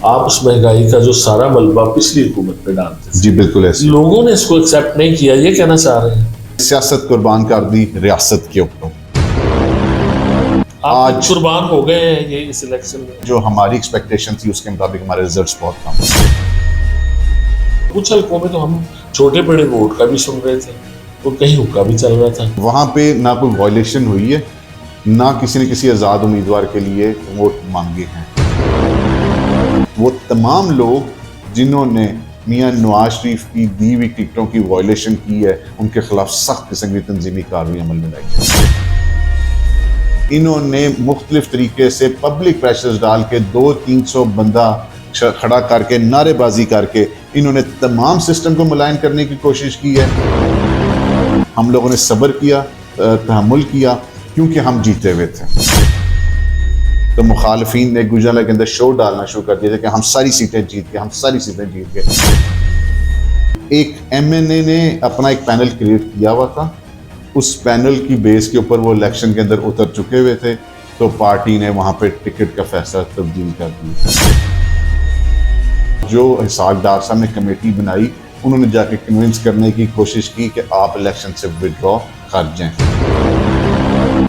आप उस महंगाई का जो सारा मलबा पिछली हुकूमत पे डालते थे। जी बिल्कुल ऐसे। लोगों ने इसको एक्सेप्ट नहीं किया, ये कहना चाह रहे हैं। सियासत कुर्बान कर दी रियासत के ऊपर। आज कुर्बान हो गए हैं ये इस इलेक्शन में। जो हमारी एक्सपेक्टेशन थी उसके मुताबिक हमारे रिजल्ट्स बहुत कम। कुछ हल्कों में तो हम छोटे बड़े वोट का भी सुन रहे थे, तो कहीं हुक्का भी चल रहा था। वहां पे ना कोई वायलेशन हुई है, ना किसी ने किसी आज़ाद उम्मीदवार के लिए वोट मांगे हैं। वो तमाम लोग जिन्होंने मियां नवाज शरीफ की दी हुई टिकटों की वायलेशन की है, उनके खिलाफ सख्त किस्म की तंजीमी कार्रवाई अमल में लाई है। इन्होंने मुख्तलिफ तरीके से पब्लिक प्रेशर्स डाल के 200-300 बंदा खड़ा करके नारेबाजी करके इन्होंने तमाम सिस्टम को मुलायन करने की कोशिश की है। हम लोगों ने सब्र किया, तहम्मुल किया, क्योंकि हम जीते हुए थे। तो मुखालफीन ने गुजराला के अंदर शो डालना शुरू कर दिया था कि हम सारी सीटें जीत गए, हम सारी सीटें जीत गए। एक MNA ने अपना एक पैनल क्रिएट किया हुआ था, उस पैनल की बेस के ऊपर वो इलेक्शन के अंदर उतर चुके हुए थे, तो पार्टी ने वहां पे टिकट का फैसला तब्दील कर दिया। जो हिसाबदार साहब ने कमेटी बनाई, उन्होंने जाके कन्विंस करने की कोशिश की कि आप इलेक्शन से विड्रॉ कर जाएं।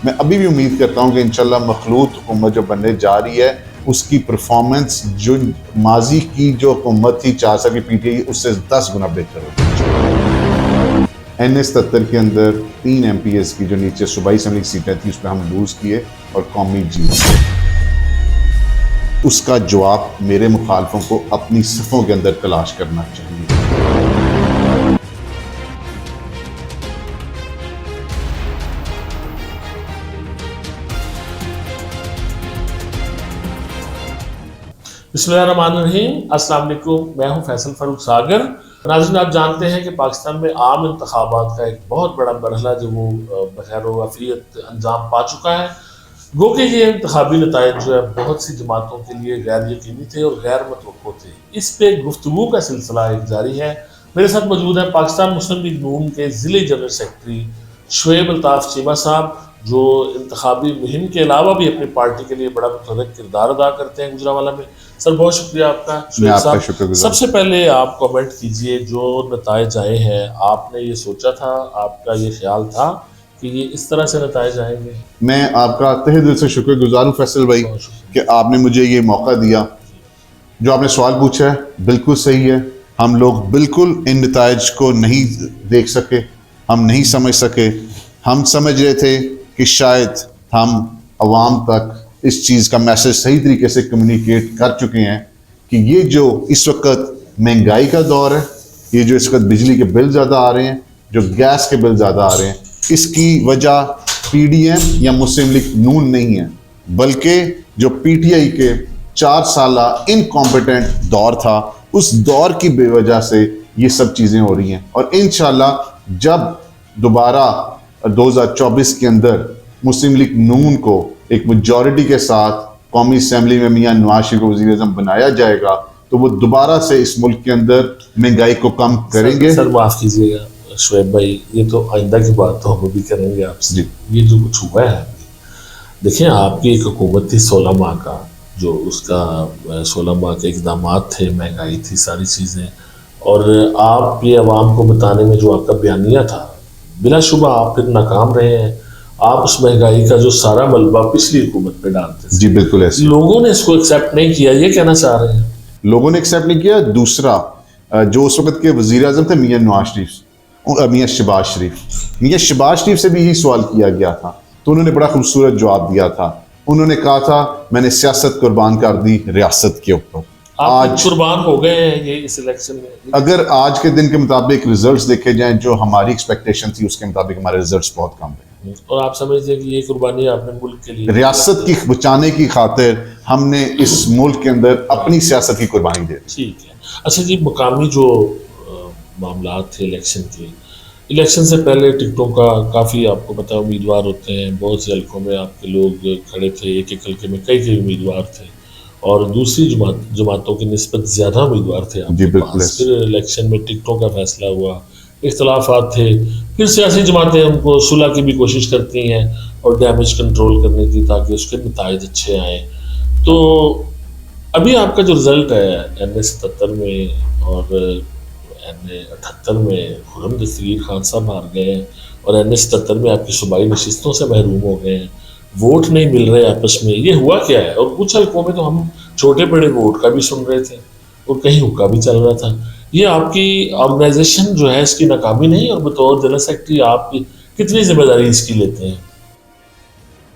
मैं अभी भी उम्मीद करता हूं कि इंशाल्लाह मखलूत हुकूमत जो बनने जा रही है, उसकी परफॉर्मेंस जो माजी की जो हुकूमत थी 4 साल की PTI, उससे 10 गुना बेहतर होगी। NS-77 के अंदर 3 MPs की जो नीचे सूबाई असेंबली की सीटें थी, उस पर हम लूज किए और कौमी जीत। उसका जवाब मेरे मुखालफों को अपनी सफ़ों के अंदर तलाश करना चाहिए। बिस्मिल्लाहिर्रहमानिर्रहीम, अस्सलाम वालेकुम। मैं हूं फैसल फारूक सागर। नाज़रीन, आप जानते हैं कि पाकिस्तान में आम इंतखाबात का एक बहुत बड़ा मरहला जो वो बखैर वाफियत अंजाम पा चुका है। गो कि ये इंतखाबी नताइज जो है बहुत सी जमातों के लिए गैर यकीनी थे और गैर मतवक्को थे। इस पे गुफ्तगू का सिलसिला एक जारी है। मेरे साथ मौजूद है पाकिस्तान मुस्लिम लीग नून के ज़िले जनरल सेक्रेटरी शुएब अल्ताफ़ चीमा साहब, जो इंतखाबी मुहिम के अलावा भी अपनी पार्टी के लिए बड़ा मुतहर्रिक किरदार अदा करते हैं गुजरावाला में। सर, बहुत शुक्रिया आपका। शुएब साहब, सबसे पहले आप कमेंट कीजिए, जो नताइज आए हैं, आपने ये सोचा था, आपका ये ख्याल था कि ये इस तरह से नताइज आएंगे? मैं आपका तहे दिल से शुक्रगुजार हूँ फैसल भाई कि आपने मुझे ये मौका दिया। जो आपने सवाल पूछा है बिल्कुल सही है। हम लोग बिल्कुल इन नताइज को नहीं देख सके, हम नहीं समझ सके। हम समझ रहे थे कि शायद हम अवाम तक इस चीज़ का मैसेज सही तरीके से कम्युनिकेट कर चुके हैं कि ये जो इस वक्त महंगाई का दौर है, ये जो इस वक्त बिजली के बिल ज़्यादा आ रहे हैं, जो गैस के बिल ज़्यादा आ रहे हैं, इसकी वजह PDM या मुस्लिम लीग नून नहीं है, बल्कि जो PTI के 4 साला इनकॉम्पिटेंट दौर था, उस दौर की बेवजह से ये सब चीज़ें हो रही हैं। और इंशाल्लाह जब दोबारा 2024 के अंदर मुस्लिम लीग नून को एक मेजॉरिटी के साथ कौमी असेंबली में मियां नवाज शरीफ को वज़ीर-ए-आज़म बनाया जाएगा, तो वो दोबारा से इस मुल्क के अंदर महंगाई को कम करेंगे। सर माफ़ कीजिएगा शुएब भाई, ये तो आइंदा की बात तो हम भी करेंगे आपसे। ये जो कुछ हुआ है, देखिए आपकी एक हुकूमत थी 16 माह का, जो उसका 16 माह के इक़दाम थे, महंगाई थी, सारी चीज़ें, और आप ये अवाम को बताने में जो आपका बयानिया था, बिलाशुबा आप फिर नाकाम रहे हैं। आप उस महंगाई का जो सारा मलबा पिछली हुकूमत पे डालते थे। जी बिल्कुल ऐसे। लोगों ने इसको एक्सेप्ट नहीं किया, ये कहना चाह रहे हैं। लोगों ने एक्सेप्ट नहीं किया। दूसरा, जो उस वक्त के वज़ीर-ए-आज़म थे मियां नवाज शरीफ, मियां शहबाज शरीफ से भी यही सवाल किया गया था, तो उन्होंने बड़ा खूबसूरत जवाब दिया था। उन्होंने कहा था मैंने सियासत कुर्बान कर दी रियासत के ऊपर। आज कुर्बान हो गए हैं ये इस इलेक्शन में। अगर आज के दिन के मुताबिक रिजल्ट्स देखे जाएं, जो हमारी एक्सपेक्टेशन थी उसके मुताबिक हमारे रिजल्ट्स बहुत कम है। और आप समझते हैं कि ये कुर्बानी आपने मुल्क के लिए, रियासत की बचाने की खातिर हमने इस मुल्क के अंदर अपनी सियासत की कुर्बानी दे दी। ठीक है। अच्छा जी, मुकामी जो मामला थे इलेक्शन से पहले टिकटों का काफ़ी आपको पता उम्मीदवार होते हैं। बहुत से हल्कों में आपके लोग खड़े थे, एक हल्के में कई उम्मीदवार थे, और दूसरी जमातों की निस्बत ज़्यादा उम्मीदवार थे आपके पास। फिर इलेक्शन में टिकटों का फैसला हुआ, इख्तलाफात थे, फिर सियासी जमातें उनको सुलह की भी कोशिश करती हैं और डैमेज कंट्रोल करने की, ताकि उसके नताइज अच्छे आएँ। तो अभी आपका जो रिजल्ट है NA 77 में और NA 78 में खुर्रम दस्तगीर खान साहब हार गए हैं, और NA 77 में आपकी सूबाई नशिस्तों से महरूम हो गए हैं, वोट नहीं मिल रहे आपस में, ये हुआ क्या है? और कुछ हल्कों में तो हम छोटे बड़े वोट का भी सुन रहे थे और कहीं हुक्का भी चल रहा था। ये आपकी ऑर्गेनाइजेशन जो है इसकी नाकामी नहीं? और बतौर जनरल सेक्रेटरी आप कितनी जिम्मेदारी इसकी लेते हैं?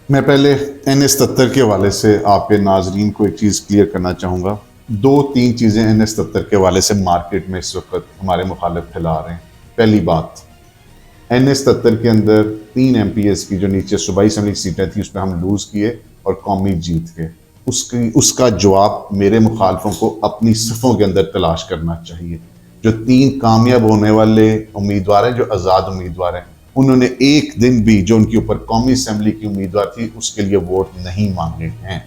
मैं पहले NA 77 के हवाले से आपके नाजरीन को एक चीज़ क्लियर करना चाहूँगा। 2-3 चीज़ें NA 77 के हवाले से मार्केट में इस वक्त हमारे मुखालिफ फैला रहे हैं। पहली बात, NA 77 के अंदर 3 MPs की जो नीचे सूबाई असम्बली की सीटें थी उसमें हम लूज़ किए और कौमी जीत गए। उसका जवाब मेरे मुखालफों को अपनी सफ़ों के अंदर तलाश करना चाहिए। जो 3 कामयाब होने वाले उम्मीदवार हैं, जो आज़ाद उम्मीदवार हैं, उन्होंने एक दिन भी जो उनके ऊपर कौमी असम्बली की उम्मीदवार थी उसके लिए वोट नहीं मांगे हैं।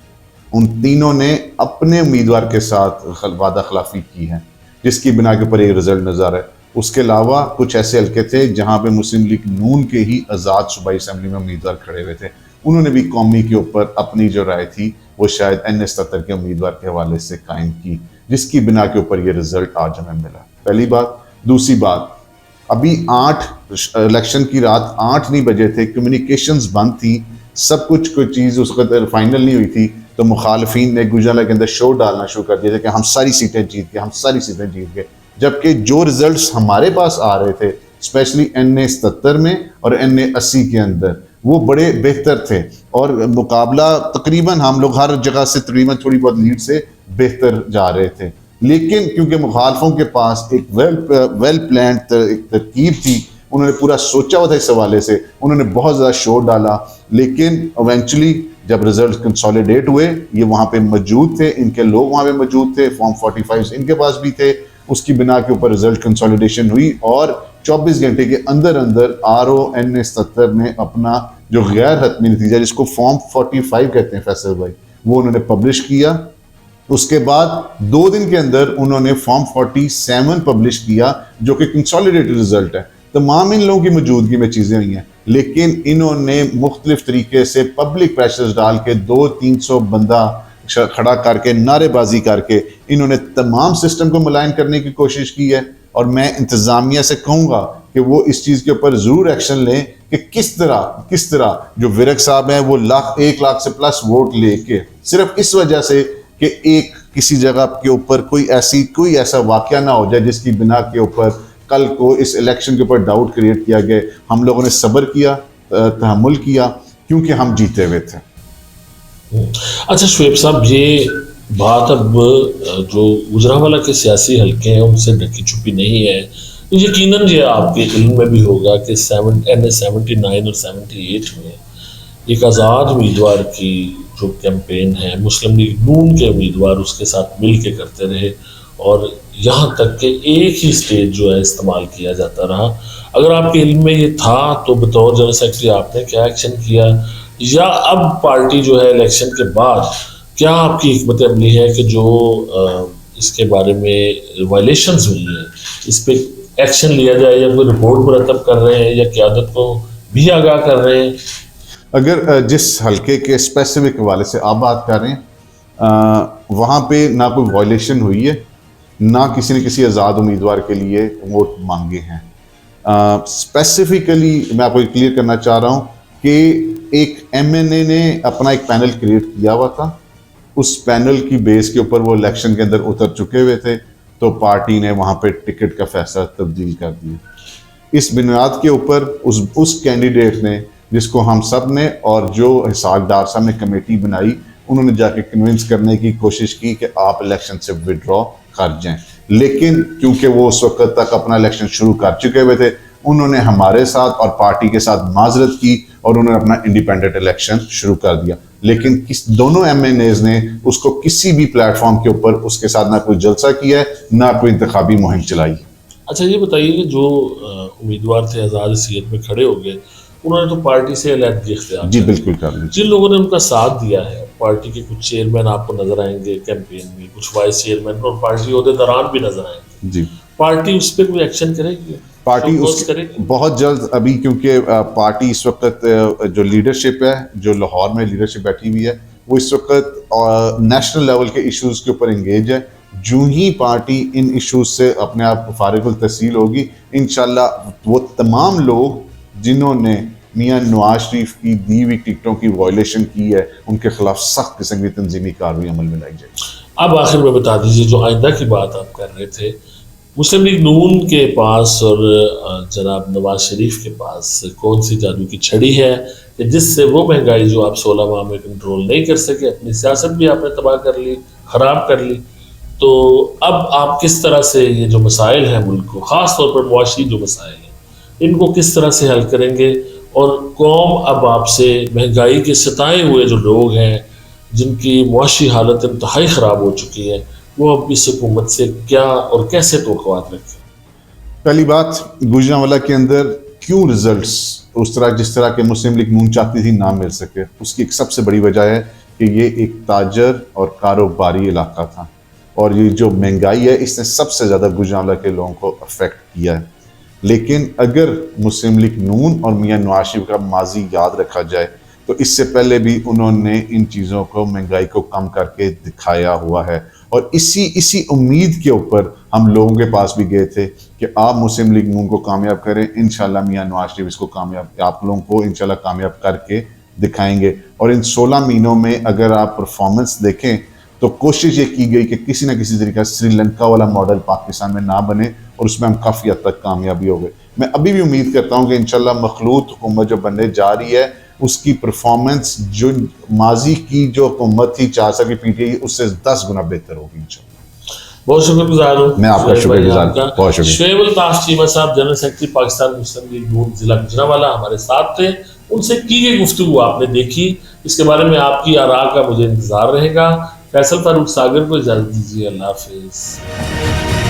उन तीनों ने अपने उम्मीदवार के साथ वादा खिलाफी की है, जिसकी बिना के ऊपर एक रिजल्ट नजर है। उसके अलावा कुछ ऐसे हल्के थे जहां पे मुस्लिम लीग नून के ही आज़ाद सूबाई असम्बली में उम्मीदवार खड़े हुए थे, उन्होंने भी कौमी के ऊपर अपनी जो राय थी वो शायद NA 77 के उम्मीदवार के हवाले से कायम की, जिसकी बिना के ऊपर ये रिजल्ट आज हमें मिला। पहली बात। दूसरी बात, अभी इलेक्शन की रात 8 नहीं बजे थे, कम्युनिकेशंस बंद थी, सब कुछ कोई चीज़ उस कदर फाइनल नहीं हुई थी, तो मुखालफीन ने गुजरात के अंदर शो डालना शुरू कर दिया था कि हम सारी सीटें जीत गए, हम सारी सीटें जीत गए। जबकि जो रिजल्ट्स हमारे पास आ रहे थे, स्पेशली NA 77 में और NA 80 के अंदर, वो बड़े बेहतर थे और मुकाबला तकरीबन हम लोग हर जगह से तकरीबन थोड़ी बहुत लीड से बेहतर जा रहे थे। लेकिन क्योंकि मुखालफों के पास एक वेल प्लान एक तरकीब थी, उन्होंने पूरा सोचा हुआ था इस हवाले से, उन्होंने बहुत ज़्यादा शोर डाला, लेकिन इवेंचुअली जब रिजल्ट कंसोलिडेट हुए, ये वहाँ पे मौजूद थे, इनके लोग वहाँ पे मौजूद थे, फॉर्म 45 इनके पास भी थे, उसकी बिना के ऊपर रिजल्ट कंसोलिडेशन हुई और 24 घंटे के अंदर अंदर RO NA 77 ने अपना जो गैर हतमी नतीजा, जिसको फॉर्म 45 कहते हैं फैसल भाई, वो उन्होंने पब्लिश किया। उसके बाद 2 दिन के अंदर उन्होंने फॉर्म 47 पब्लिश किया, जो कि कंसोलिडेटेड रिजल्ट है। तमाम इन लोगों की मौजूदगी में चीज़ें हुई हैं, लेकिन इन्होंने मुख्तलिफ तरीके से पब्लिक प्रेशर्स डाल के 200-300 बंदा खड़ा करके, नारेबाजी करके, इन्होंने तमाम सिस्टम को मुलायम करने की कोशिश की है। और मैं इंतज़ामिया से कहूँगा कि वो इस चीज़ के ऊपर ज़रूर एक्शन लें कि किस तरह जो विरक साहब हैं वो 1 लाख से प्लस वोट लेके, सिर्फ इस वजह से कि एक किसी जगह के ऊपर कोई ऐसा वाकया ना हो जाए जिसकी बिना के ऊपर कल को इस इलेक्शन के ऊपर डाउट क्रिएट किया गया। हम लोगों ने सब्र किया, तहम्मुल किया, क्योंकि हम जीते हुए थे। अच्छा शुएब साहब, ये बात अब जो गुजरांवाला के सियासी हल्के हैं उनसे ढकी छुपी नहीं है, तो यकीनन ये आपके इल्म में भी होगा कि NA 79 और 78 में एक आज़ाद उम्मीदवार की जो कैंपेन है मुस्लिम लीग नून के उम्मीदवार उसके साथ मिल के करते रहे, और यहाँ तक कि एक ही स्टेज जो है इस्तेमाल किया जाता रहा। अगर आपके इल्म में ये था तो बतौर जनरल सेक्रेटरी आपने क्या एक्शन किया, या अब पार्टी जो है इलेक्शन के बाद क्या आपकी हिकमत अमली है कि जो इसके बारे में वायलेशंस हुई हैं इस पे एक्शन लिया जाए, या कोई रिपोर्ट मुरतब कर रहे हैं या क़यादत को भी आगाह कर रहे हैं? अगर जिस हल्के के स्पेसिफिक हवाले से आप बात कर रहे हैं, वहाँ पे ना कोई वायलेशन हुई है, ना किसी ने किसी आज़ाद उम्मीदवार के लिए वोट मांगे हैं। स्पेसिफिकली मैं आपको क्लियर करना चाह रहा हूँ कि एक MNA ने अपना एक पैनल क्रिएट किया हुआ था, उस पैनल की बेस के ऊपर वो इलेक्शन के अंदर उतर चुके हुए थे, तो पार्टी ने वहाँ पे टिकट का फैसला तब्दील कर दिया। इस बुनियाद के ऊपर उस कैंडिडेट ने, जिसको हम सब ने और जो हिसाब डार साहब ने कमेटी बनाई, उन्होंने जाके कन्विंस करने की कोशिश की कि आप इलेक्शन से विड्रॉ कर जाएं, लेकिन क्योंकि वो उस वक्त तक अपना इलेक्शन शुरू कर चुके हुए थे, उन्होंने हमारे साथ और पार्टी के साथ माजरत की और उन्होंने अपना इंडिपेंडेंट इलेक्शन शुरू कर दिया। लेकिन दोनों MNAs ने उसको किसी भी प्लेटफॉर्म के ऊपर उसके साथ ना कोई जलसा किया है, ना कोई इंतखाबी मुहिम चलाई। अच्छा ये बताइए कि जो उम्मीदवार थे आज़ाद सीट में खड़े हो गए, उन्होंने तो पार्टी से अलहदगी इख्तियार जी बिल्कुल कर ली। जिन लोगों ने उनका साथ दिया है, पार्टी के कुछ चेयरमैन आपको नजर आएंगे कैंपेन में, कुछ वाइस चेयरमैन और पार्टी ओहदेदारान भी नजर आएंगे जी, पार्टी उस पर कोई एक्शन करेगी? पार्टी बहुत जल्द, अभी क्योंकि पार्टी इस वक्त जो लीडरशिप है, जो लाहौर में लीडरशिप बैठी हुई है, वो इस वक्त नेशनल लेवल के इश्यूज के ऊपर इंगेज है। जो ही पार्टी इन इश्यूज से अपने आप को फारिगुल तहसील होगी, इंशाल्लाह वो तमाम लोग जिन्होंने मियां नवाज शरीफ की दी हुई टिकटों की वायलेशन की है, उनके खिलाफ सख्त किस्म की तंजीमी कार्रवाई अमल में लाई जाएगी। अब आखिर में बता दीजिए, जो आइंदा की बात आप कर रहे थे, मुस्लिम लीग नून के पास और जनाब नवाज शरीफ के पास कौन सी जादू की छड़ी है कि जिससे वो महंगाई जो आप 16 माह में कंट्रोल नहीं कर सके, अपनी सियासत भी आपने तबाह कर ली, ख़राब कर ली, तो अब आप किस तरह से ये जो मसाइल हैं मुल्क को, ख़ास तौर पर मुआशी जो मसाइल हैं, इनको किस तरह से हल करेंगे? और कौम अब आपसे महंगाई के सताए हुए जो लोग हैं, जिनकी मुआशी हालत इंतहाई ख़राब हो चुकी है, वो अब इस हुकूमत से क्या और कैसे तवक्कुआत रखें? पहली बात, गुजरांवाला के अंदर क्यों रिजल्ट्स उस तरह जिस तरह के मुस्लिम लीग नून चाहती थी ना मिल सके, उसकी एक सबसे बड़ी वजह है कि ये एक ताजर और कारोबारी इलाका था, और ये जो महंगाई है इसने सबसे ज़्यादा गुजरांवाला के लोगों को अफेक्ट किया है। लेकिन अगर मुस्लिम लीग नून और मियां नवाज शरीफ का माजी याद रखा जाए, तो इससे पहले भी उन्होंने इन चीज़ों को, महंगाई को कम करके दिखाया हुआ है, और इसी उम्मीद के ऊपर हम लोगों के पास भी गए थे कि आप मुस्लिम लीग नून को कामयाब करें, इंशाल्लाह मियां नवाज शरीफ इसको कामयाब, आप लोगों को इंशाल्लाह कामयाब करके दिखाएंगे। और इन 16 महीनों में अगर आप परफॉर्मेंस देखें तो कोशिश ये की गई कि किसी ना किसी तरीके से श्रीलंका वाला मॉडल पाकिस्तान में ना बने, और उसमें हम काफ़ी हद तक कामयाबी हो गए। मैं अभी भी उम्मीद करता हूँ कि इंशाल्लाह मखलूत हुकूमत जो बनने जा रही है, उसकी परफॉर्मेंस जो माजी की जो हुकूमत थी 4 साल की पीटीआई, उससे 10 गुना बेहतर होगी इंशाल्लाह। बहुत शुक्रगुजार हूँ। मैं आपका शुक्रगुजार, बहुत शुक्रिया। शुएब अल्ताफ चीमा साहब, जनरल सेक्रेटरी पाकिस्तान मुस्लिम लीग नून जिला गुजरांवाला, हमारे साथ थे। उनसे की गई गुफ्तगू आपने देखी, इसके बारे में आपकी आरा का मुझे इंतजार रहेगा। फैसल फारूक सागर को इजाज़त दीजिए। अल्लाह हाफिज़।